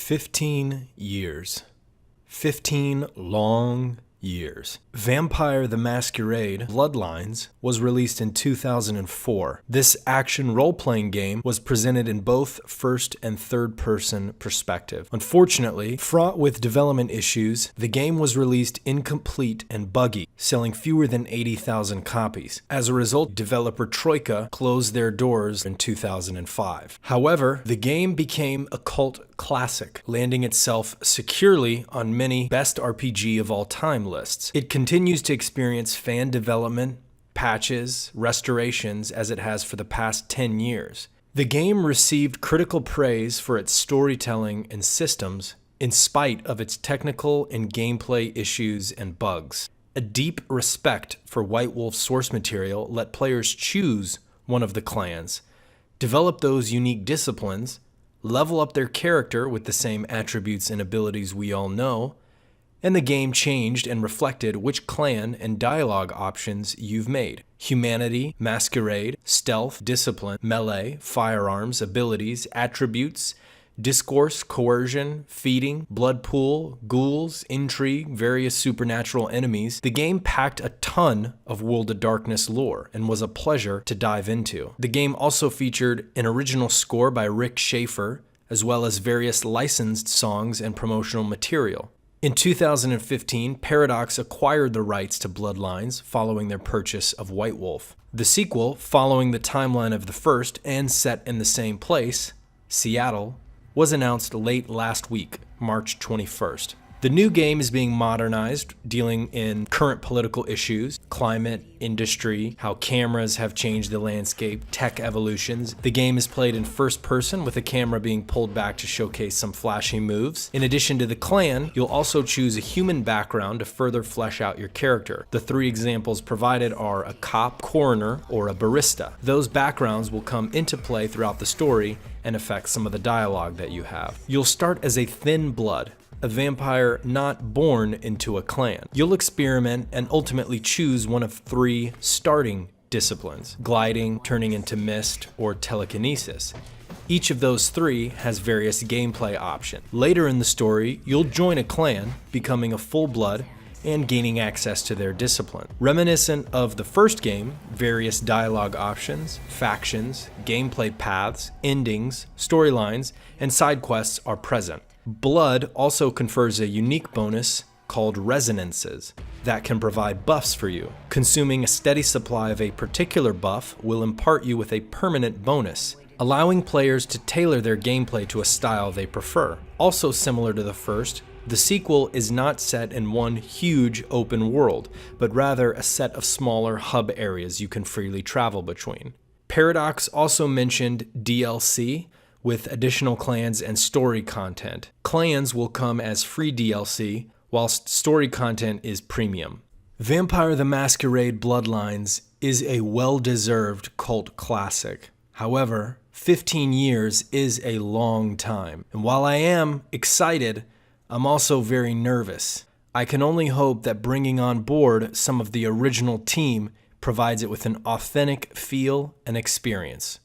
15 years. 15 long years. Vampire The Masquerade Bloodlines was released in 2004. This action role-playing game was presented in both first and third-person perspective. Unfortunately, fraught with development issues, the game was released incomplete and buggy, selling fewer than 80,000 copies. As a result, developer Troika closed their doors in 2005. However, the game became a cult classic, landing itself securely on many best RPG of all time lists. It continues to experience fan development, patches, restorations as it has for the past 10 years. The game received critical praise for its storytelling and systems in spite of its technical and gameplay issues and bugs. A deep respect for White Wolf's source material let players choose one of the clans, develop those unique disciplines, level up their character with the same attributes and abilities we all know, and the game changed and reflected which clan and dialogue options you've made. Humanity, masquerade, stealth, discipline, melee, firearms, abilities, attributes, discourse, coercion, feeding, blood pool, ghouls, intrigue, various supernatural enemies. The game packed a ton of World of Darkness lore and was a pleasure to dive into. The game also featured an original score by Rick Schaefer, as well as various licensed songs and promotional material. In 2015, Paradox acquired the rights to Bloodlines following their purchase of White Wolf. The sequel, following the timeline of the first and set in the same place, Seattle, was announced late last week, March 21st. The new game is being modernized, dealing in current political issues, climate, industry, how cameras have changed the landscape, tech evolutions. The game is played in first person with a camera being pulled back to showcase some flashy moves. In addition to the clan, you'll also choose a human background to further flesh out your character. The three examples provided are a cop, coroner, or a barista. Those backgrounds will come into play throughout the story and affect some of the dialogue that you have. You'll start as a thin blood, a vampire not born into a clan. You'll experiment and ultimately choose one of three starting disciplines: gliding, turning into mist, or telekinesis. Each of those three has various gameplay options. Later in the story, you'll join a clan, becoming a full blood and gaining access to their discipline. Reminiscent of the first game, various dialogue options, factions, gameplay paths, endings, storylines, and side quests are present. Blood also confers a unique bonus called resonances that can provide buffs for you. Consuming a steady supply of a particular buff will impart you with a permanent bonus, allowing players to tailor their gameplay to a style they prefer. Also similar to the first, the sequel is not set in one huge open world, but rather a set of smaller hub areas you can freely travel between. Paradox also mentioned DLC, with additional clans and story content. Clans will come as free DLC, whilst story content is premium. Vampire The Masquerade Bloodlines is a well-deserved cult classic. However, 15 years is a long time, and while I am excited, I'm also very nervous. I can only hope that bringing on board some of the original team provides it with an authentic feel and experience.